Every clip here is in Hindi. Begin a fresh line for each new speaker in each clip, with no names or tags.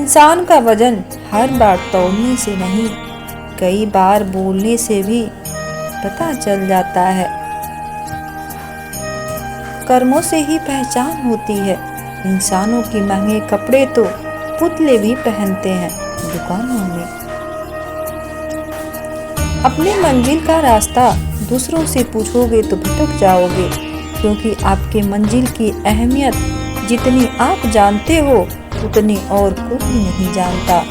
इंसान का वजन हर बार तौलने से नहीं, कई बार बोलने से भी पता चल जाता है। कर्मों से ही पहचान होती है। इंसानों की महंगे कपड़े तो पुतले भी पहनते हैं दुकानों में। अपनी मंजिल का रास्ता दूसरों से पूछोगे तो भटक जाओगे, क्योंकि आपके मंजिल की अहमियत जितनी आप जानते हो उतनी और कोई नहीं जानता।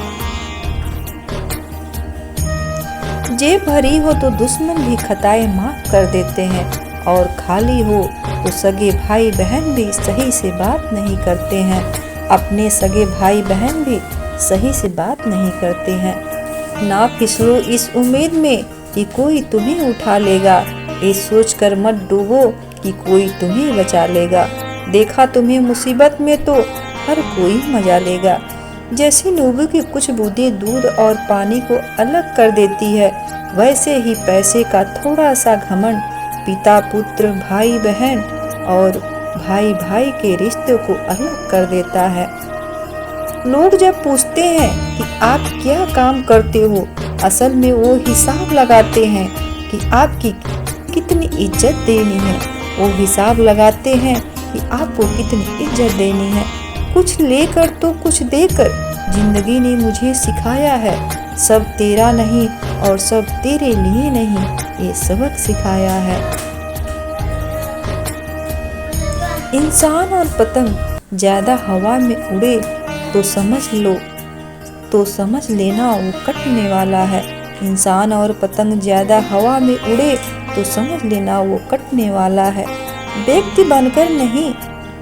जेब भरी हो तो दुश्मन भी खताएं माफ कर देते हैं, और खाली हो तो सगे भाई बहन भी सही से बात नहीं करते हैं। अपने सगे भाई बहन भी सही से बात नहीं करते हैं। ना फिसलो इस उम्मीद में कि कोई तुम्हें उठा लेगा, ये सोचकर मत डूबो कि कोई तुम्हें बचा लेगा। देखा तुम्हें मुसीबत में तो हर कोई मजा लेगा। जैसे नींबू की कुछ बूंदें दूध और पानी को अलग कर देती है, वैसे ही पैसे का थोड़ा सा घमंड पिता पुत्र भाई बहन और भाई भाई के रिश्ते को अलग कर देता है। लोग जब पूछते हैं कि आप क्या काम करते हो, असल में वो हिसाब लगाते हैं कि आपकी कितनी इज्जत देनी है। वो हिसाब लगाते हैं कि आपको कितनी इज्जत देनी है। कुछ लेकर तो कुछ देकर जिंदगी ने मुझे सिखाया है। सब तेरा नहीं और सब तेरे लिए नहीं, ये सबक सिखाया है। इंसान और पतंग ज्यादा हवा में उड़े तो समझ लेना वो कटने वाला है। इंसान और पतंग ज्यादा हवा में उड़े तो समझ लेना वो कटने वाला है। व्यक्ति बनकर नहीं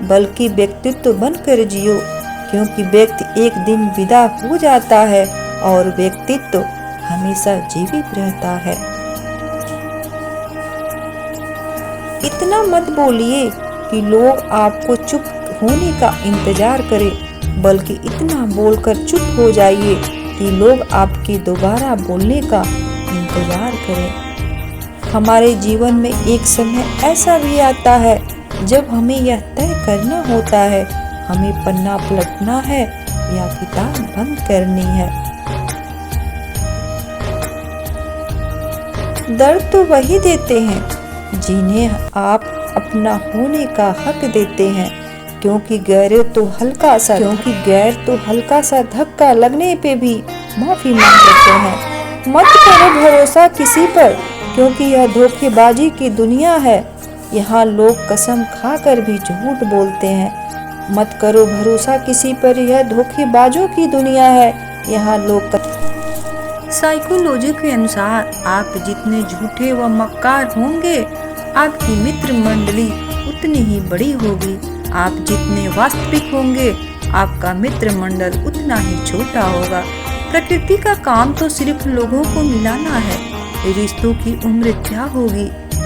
बल्कि व्यक्तित्व बनकर जियो, क्योंकि व्यक्ति एक दिन विदा हो जाता है और व्यक्तित्व हमेशा जीवित रहता है। इतना मत बोलिए कि लोग आपको चुप होने का इंतजार करें, बल्कि इतना बोलकर चुप हो जाइए कि लोग आपके दोबारा बोलने का इंतजार करें। हमारे जीवन में एक समय ऐसा भी आता है जब हमें यह तय करना होता है, हमें पन्ना पलटना है या किताब बंद करनी है। दर्द तो वही देते हैं जिन्हें आप अपना होने का हक देते हैं, क्योंकि गैर तो हल्का सा धक्का लगने पे भी माफी मांग लेते हैं। मत करो भरोसा किसी पर, क्योंकि यह धोखेबाजी की दुनिया है। यहाँ लोग कसम खाकर भी झूठ बोलते हैं। मत करो भरोसा किसी पर, यह धोखेबाजों की दुनिया है। यहाँ लोग साइकोलॉजी के अनुसार आप जितने झूठे व मक्कार होंगे, आपकी मित्र मंडली उतनी ही बड़ी होगी। आप जितने वास्तविक होंगे, आपका मित्र मंडल उतना ही छोटा होगा। प्रकृति का काम तो सिर्फ लोगों को मिलाना है। रिश्तों की उम्र क्या होगी,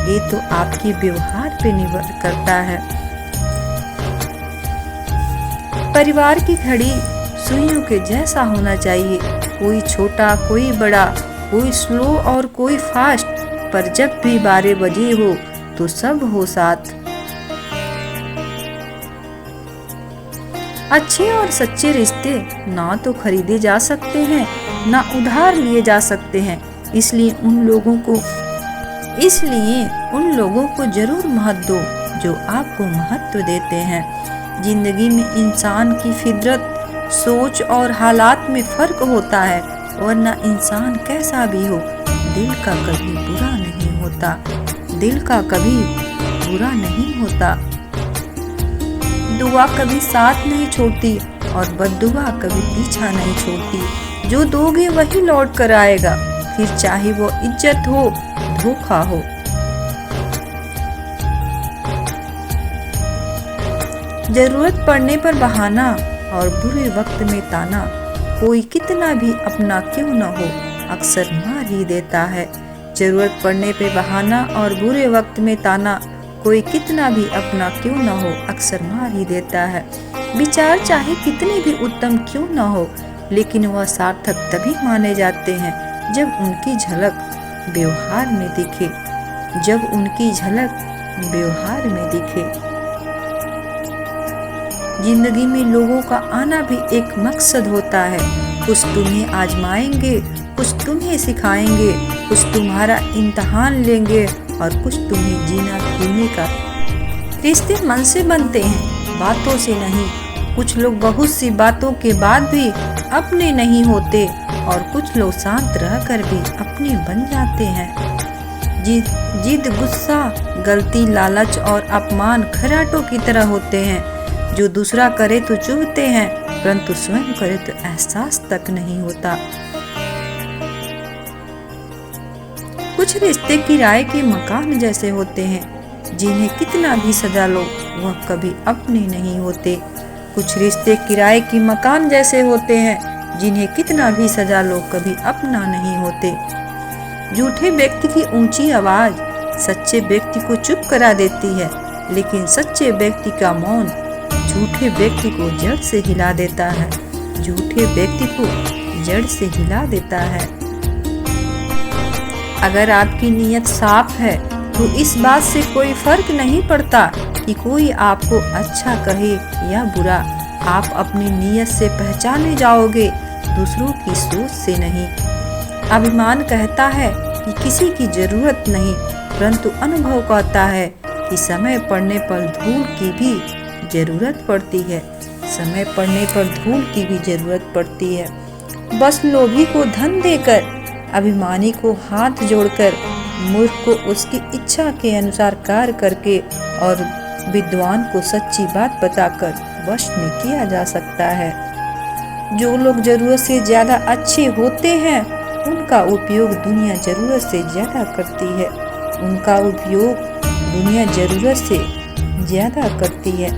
ये तो आपके व्यवहार पे निर्भर करता है। परिवार की घड़ी सुइयों के जैसा होना चाहिए, कोई छोटा कोई बड़ा, कोई स्लो और कोई फास्ट, पर जब भी 12 बजे हो तो सब हो साथ। अच्छे और सच्चे रिश्ते ना तो खरीदे जा सकते हैं, ना उधार लिए जा सकते हैं। इसलिए उन लोगों को जरूर महत्व दो जो आपको महत्व देते हैं। जिंदगी में इंसान की फितरत, सोच और हालात में फर्क होता है, वरना इंसान कैसा भी हो, दिल का कभी बुरा नहीं होता। दुआ कभी साथ नहीं छोड़ती और बद्दुआ कभी पीछा नहीं छोड़ती। जो दोगे वही लौट कर आएगा, फिर चाहे वो इज्जत हो धोखा हो। जरूरत पड़ने पर बहाना और बुरे वक्त में ताना, कोई कितना भी अपना क्यों न हो अक्सर मार ही देता है। जरूरत पड़ने पे बहाना और बुरे वक्त में ताना, कोई कितना भी अपना क्यों न हो अक्सर मार ही देता है। विचार चाहे कितने भी उत्तम क्यों न हो, लेकिन वह सार्थक तभी माने जाते हैं जब उनकी झलक व्यवहार में दिखे। जिंदगी में लोगों का आना भी एक मकसद होता है। कुछ तुम्हें आजमाएंगे, कुछ तुम्हें सिखाएंगे, कुछ तुम्हारा इम्तिहान लेंगे और कुछ तुम्हें जीना जीने का। रिश्ते मन से बनते हैं, बातों से नहीं। कुछ लोग बहुत सी बातों के बाद भी अपने नहीं होते और कुछ लोग शांत रहकर भी अपने बन जाते हैं। जिद, गुस्सा, गलती, लालच और अपमान खराटों की तरह होते हैं जो दूसरा करे तो चुभते हैं, परंतु स्वयं करे तो एहसास तक नहीं होता। कुछ रिश्ते किराए के मकान जैसे होते हैं, जिन्हें कितना भी सजा लो वह कभी अपने नहीं होते। कुछ रिश्ते किराए की मकान जैसे होते हैं, जिन्हें कितना भी सजा लो कभी अपना नहीं होते। झूठे व्यक्ति की ऊंची आवाज सच्चे व्यक्ति को चुप करा देती है, लेकिन सच्चे व्यक्ति का मौन झूठे व्यक्ति को जड़ से हिला देता है। झूठे व्यक्ति को जड़ से हिला देता है। अगर आपकी नीयत साफ है तो इस बात से कोई फर्क नहीं पड़ता कि कोई आपको अच्छा कहे या बुरा। आप अपनी नीयत से पहचाने जाओगे, दूसरों की सोच से नहीं। अभिमान कहता है कि किसी की जरूरत नहीं, परंतु अनुभव कहता है कि समय पड़ने पर धूल की भी जरूरत पड़ती है। समय पड़ने पर धूल की भी जरूरत पड़ती है। बस लोभी को धन देकर, अभिमानी को हाथ जोड़कर, मूर्ख को उसकी इच्छा के अनुसार कार्य करके और विद्वान को सच्ची बात बताकर वश में किया जा सकता है। जो लोग जरूरत से ज्यादा अच्छे होते हैं उनका उपयोग दुनिया जरूरत से ज्यादा करती है। उनका उपयोग दुनिया जरूरत से ज्यादा करती है।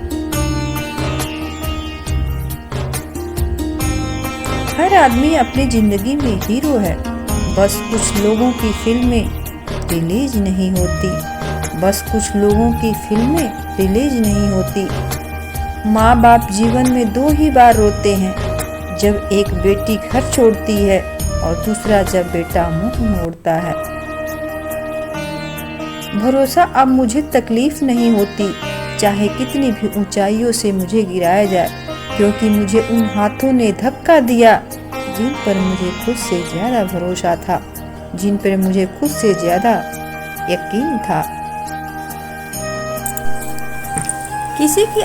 हर आदमी अपनी जिंदगी में हीरो है, बस कुछ लोगों की फिल्में रिलीज नहीं होती। बस कुछ लोगों की फिल्में रिलीज नहीं होती। माँ बाप जीवन में 2 ही बार रोते हैं, जब एक बेटी घर छोड़ती है और दूसरा जब बेटा मुंह मोड़ता है। भरोसा अब मुझे तकलीफ नहीं होती, चाहे कितनी भी ऊंचाइयों से मुझे गिराया जाए, क्योंकि मुझे उन हाथों ने धक्का दिया जिन पर मुझे खुद से ज्यादा भरोसा था, जिन पर मुझे खुद से ज्यादा यकीन था। किसी की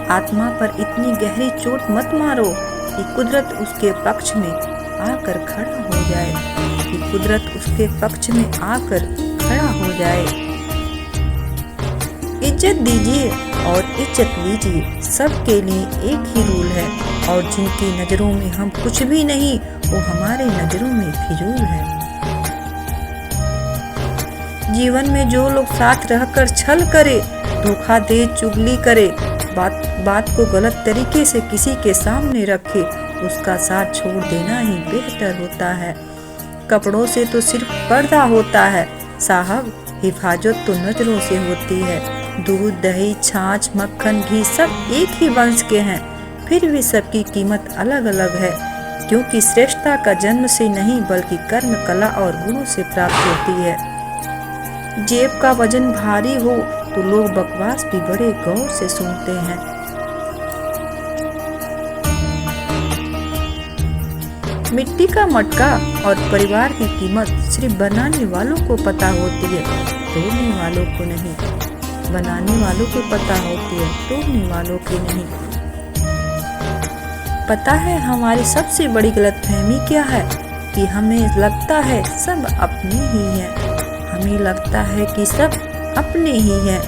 आत्मा पर इतनी गहरी चोट मत मारो कि कुदरत उसके पक्ष में आकर खड़ा हो जाए, कि कुदरत उसके पक्ष में आकर खड़ा हो जाए। इज्जत दीजिए और इज्जत लीजिए, सबके लिए एक ही रूल है, और जिनकी नजरों में हम कुछ भी नहीं वो हमारे नजरों में फिजूल है। जीवन में जो लोग साथ रहकर छल करे, धोखा दे, चुगली करे, बात को गलत तरीके से किसी के सामने रखे, उसका साथ छोड़ देना ही बेहतर होता है। कपड़ों से तो सिर्फ पर्दा होता है साहब, हिफाजत तो नजरों से होती है। दूध, दही, छाछ, मक्खन, घी सब एक ही वंश के हैं, फिर भी सबकी कीमत अलग अलग है, क्योंकि श्रेष्ठता का जन्म से नहीं बल्कि कर्म, कला और गुणों से प्राप्त होती है। जेब का वजन भारी हो तो लोग बकवास भी बड़े गौर से सुनते हैं। मिट्टी का मटका और परिवार की कीमत सिर्फ बनाने वालों को पता होती है, तोड़ने वालों को नहीं। बनाने वालों को पता होती है, तोड़ने वालों की नहीं। पता है हमारी सबसे बड़ी गलतफहमी क्या है? कि हमें लगता है सब अपने ही हैं। हमें लगता है कि सब अपने ही हैं।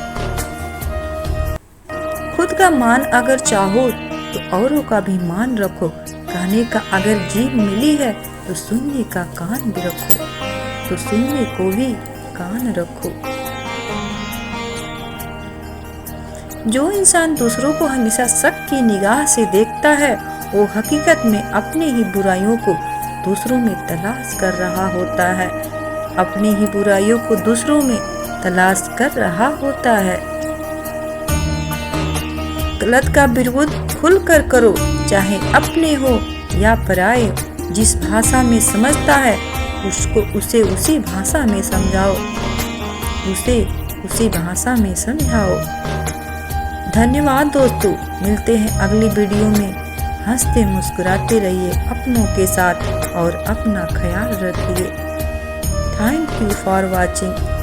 खुद का मान अगर चाहो तो औरों का भी मान रखो। कहने का अगर जीभ मिली है तो सुनने का कान भी रखो, तो सुनने को भी कान रखो। जो इंसान दूसरों को हमेशा शक की निगाह से देखता है वो हकीकत में अपनी ही बुराइयों को दूसरों में तलाश कर रहा होता है। अपनी ही बुराइयों को दूसरों में तलाश कर रहा होता है। गलत का विरोध खुलकर करो, चाहे अपने हो या पराए। जिस भाषा में समझता है उसे उसी भाषा में समझाओ, उसे उसी भाषा में समझाओ। धन्यवाद दोस्तों, मिलते हैं अगली वीडियो में। हंसते मुस्कुराते रहिए अपनों के साथ और अपना ख्याल रखिए। Thank you for watching.